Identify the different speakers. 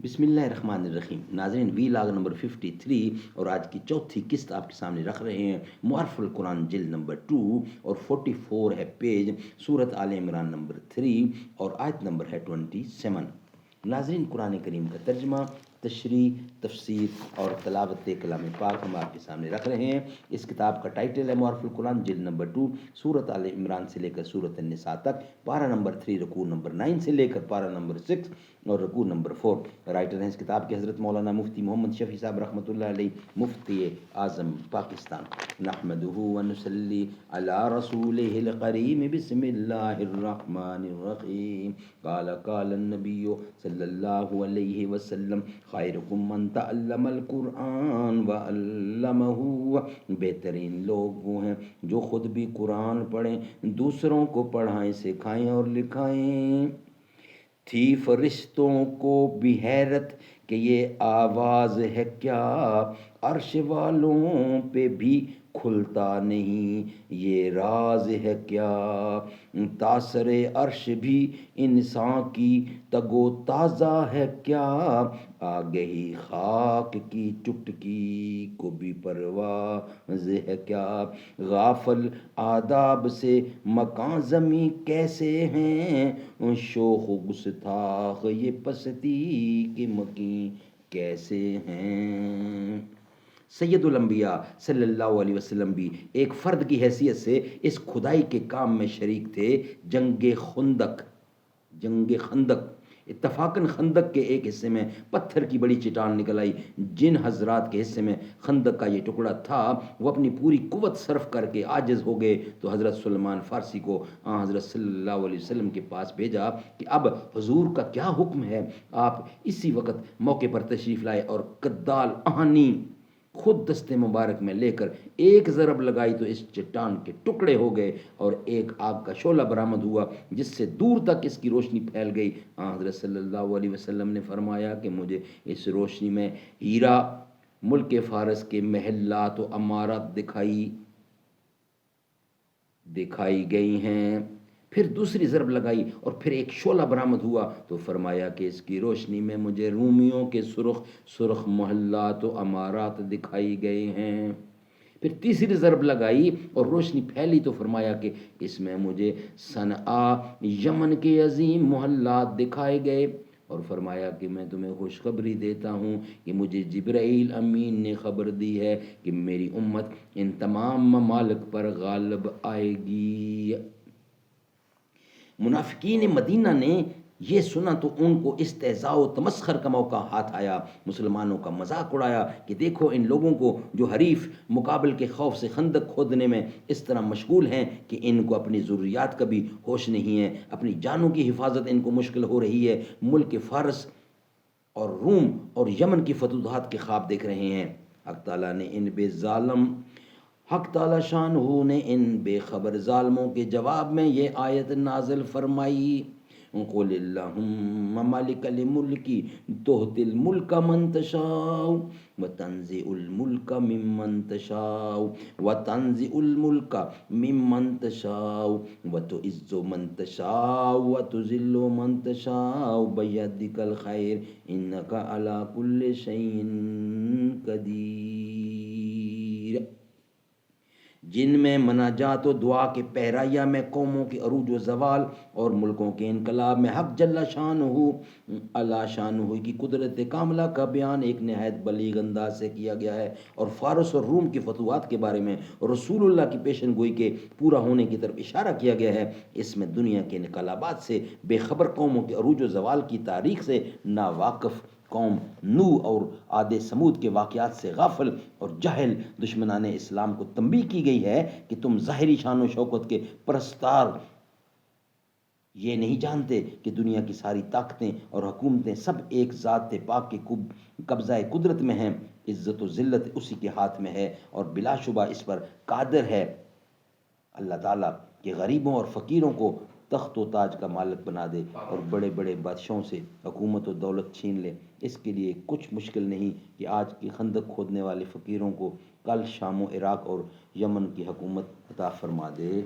Speaker 1: بسم اللہ الرحمن الرحیم. ناظرین، وی لاگ نمبر 53 اور آج کی چوتھی قسط آپ کے سامنے رکھ رہے ہیں. معرف القرآن جلد نمبر 2 اور 44 ہے پیج. سورت آل عمران نمبر 3 اور آیت نمبر ہے 27. ناظرین، قرآن کریم کا ترجمہ، تشریح، تفسیر اور تلاوت کلام پاک ہم آپ کے سامنے رکھ رہے ہیں. اس کتاب کا ٹائٹل ہے معرف القرآن جلد نمبر 2، سورت آل عمران سے لے کر سورت النساء تک، پارہ نمبر 3 رکوع نمبر 9 سے لے کر پارہ نمبر 6 اور رکوع نمبر 4. رائٹر ہیں اس کتاب کے حضرت مولانا مفتی محمد شفیع صاحب رحمۃ اللہ علیہ، مفتی اعظم پاکستان. نحمدہ ونصلی علی رسولہ الکریم. بسم اللہ الرحمن الرحیم. قال النبی صلی اللہ علیہ وسلم خیرکم من تعلم القرآن وعلمہ. بہترین لوگ وہ ہیں جو خود بھی قرآن پڑھیں، دوسروں کو پڑھائیں، سکھائیں اور لکھائیں. تھی فرشتوں کو بھی حیرت کہ یہ آواز ہے کیا، عرش والوں پہ بھی کھلتا نہیں یہ راز ہے کیا. تاثر عرش بھی انسان کی تگو تازہ ہے کیا، آگہی خاک کی چٹکی کو بھی پرواز ہے کیا. غافل آداب سے مکان زمیں کیسے ہیں، شوخ گستاخ یہ پستی کے مکیں کیسے ہیں. سید الانبیاء صلی اللہ علیہ وسلم بھی ایک فرد کی حیثیت سے اس کھدائی کے کام میں شریک تھے. جنگ خندق اتفاقاً خندق کے ایک حصے میں پتھر کی بڑی چٹان نکل آئی. جن حضرات کے حصے میں خندق کا یہ ٹکڑا تھا وہ اپنی پوری قوت صرف کر کے عاجز ہو گئے تو حضرت سلمان فارسی کو حضرت صلی اللہ علیہ وسلم کے پاس بھیجا کہ اب حضور کا کیا حکم ہے. آپ اسی وقت موقع پر تشریف لائے اور کدال آہنی خود دستے مبارک میں لے کر ایک ضرب لگائی تو اس چٹان کے ٹکڑے ہو گئے اور ایک آگ کا شعلہ برآمد ہوا جس سے دور تک اس کی روشنی پھیل گئی. حضرت صلی اللہ علیہ وسلم نے فرمایا کہ مجھے اس روشنی میں ہیرا، ملک فارس کے محلات و امارات دکھائی گئی ہیں. پھر دوسری ضرب لگائی اور پھر ایک شعلہ برآمد ہوا تو فرمایا کہ اس کی روشنی میں مجھے رومیوں کے سرخ محلات و امارات دکھائی گئے ہیں. پھر تیسری ضرب لگائی اور روشنی پھیلی تو فرمایا کہ اس میں مجھے صنعا یمن کے عظیم محلات دکھائے گئے اور فرمایا کہ میں تمہیں خوشخبری دیتا ہوں کہ مجھے جبرائیل امین نے خبر دی ہے کہ میری امت ان تمام ممالک پر غالب آئے گی. منافقین مدینہ نے یہ سنا تو ان کو استہزاء و تمسخر کا موقع ہاتھ آیا. مسلمانوں کا مذاق اڑایا کہ دیکھو ان لوگوں کو جو حریف مقابل کے خوف سے خندق کھودنے میں اس طرح مشغول ہیں کہ ان کو اپنی ضروریات کا بھی ہوش نہیں ہے، اپنی جانوں کی حفاظت ان کو مشکل ہو رہی ہے. ملک فارس اور روم اور یمن کی فتوحات کے خواب دیکھ رہے ہیں. حق تعالی شانہ نے ان بے خبر ظالموں کے جواب میں یہ آیت نازل فرمائی. قل اللہم مالک الملک تؤتی الملک من تشاء وتنزع الملک ممن تشاء وتنزع الملک ممن تشاء وتعز من تشاء وتذل من تشاء بیدک الخیر انک علی کل شیء قدیر. جن میں مناجات و دعا کے پہرائیہ میں قوموں کے عروج و زوال اور ملکوں کے انقلاب میں حق جل شانہ علی شانہ کی قدرت کاملہ کا بیان ایک نہایت بلیغ انداز سے کیا گیا ہے اور فارس اور روم کی فتوحات کے بارے میں رسول اللہ کی پیشن گوئی کے پورا ہونے کی طرف اشارہ کیا گیا ہے. اس میں دنیا کے انقلابات سے بے خبر قوموں کے عروج و زوال کی تاریخ سے ناواقف قوم نوح اور عاد ثمود کے واقعات سے غافل اور جاہل دشمنان اسلام کو تنبیہ کی گئی ہے کہ تم ظاہری شان و شوکت کے پرستار یہ نہیں جانتے کہ دنیا کی ساری طاقتیں اور حکومتیں سب ایک ذات پاک کے قبضہ قدرت میں ہیں. عزت و ذلت اسی کے ہاتھ میں ہے اور بلا شبہ اس پر قادر ہے اللہ تعالیٰ کہ غریبوں اور فقیروں کو تخت و تاج کا مالک بنا دے اور بڑے بڑے بادشاہوں سے حکومت و دولت چھین لے. اس کے لیے کچھ مشکل نہیں کہ آج کی خندق کھودنے والے فقیروں کو کل شام و عراق اور یمن کی حکومت عطا فرما دے.